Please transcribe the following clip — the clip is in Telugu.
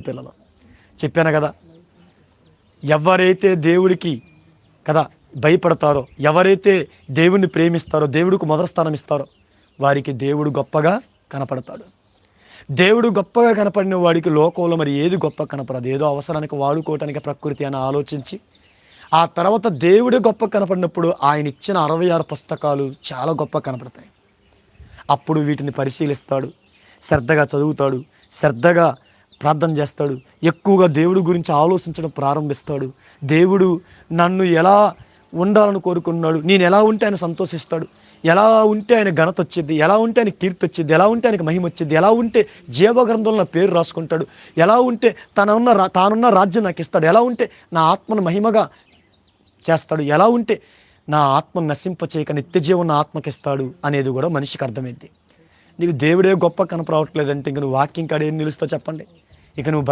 పిల్లలు చెప్పాను కదా, ఎవరైతే దేవుడికి కదా భయపడతారో, ఎవరైతే దేవుణ్ణి ప్రేమిస్తారో, దేవుడికి మొదటి స్థానం ఇస్తారో వారికి దేవుడు గొప్పగా కనపడతాడు. దేవుడు గొప్పగా కనపడిన వాడికి లోకంలో మరి ఏది గొప్ప కనపడదు. ఏదో అవసరానికి వాడుకోవటానికి ప్రకృతి అని ఆలోచించి ఆ తర్వాత దేవుడే గొప్ప కనపడినప్పుడు ఆయన ఇచ్చిన 66 పుస్తకాలు చాలా గొప్ప కనపడతాయి. అప్పుడు వీటిని పరిశీలిస్తాడు, శ్రద్ధగా చదువుతాడు, శ్రద్ధగా ప్రార్థన చేస్తాడు, ఎక్కువగా దేవుడి గురించి ఆలోచించడం ప్రారంభిస్తాడు. దేవుడు నన్ను ఎలా ఉండాలని కోరుకున్నాడు, నేను ఎలా ఉంటే ఆయన సంతోషిస్తాడు, ఎలా ఉంటే ఆయన ఘనత వచ్చింది, ఎలా ఉంటే ఆయన కీర్తి వచ్చింది, ఎలా ఉంటే ఆయనకి మహిమ వచ్చింది, ఎలా ఉంటే జీవగ్రంథంలో నా పేరు రాసుకుంటాడు, ఎలా ఉంటే తానున్న రాజ్యం నాకు ఇస్తాడు, ఎలా ఉంటే నా ఆత్మను మహిమగా చేస్తాడు, ఎలా ఉంటే నా ఆత్మను నశింపచేయక నిత్యజీవం నా ఆత్మకిస్తాడు అనేది కూడా మనిషికి అర్థమైంది. నీకు దేవుడే గొప్ప కనపరావట్లేదంటే ఇంక నువ్వు వాక్యం కాడ ఏం నిలుస్తావు చెప్పండి. ఇక నువ్వు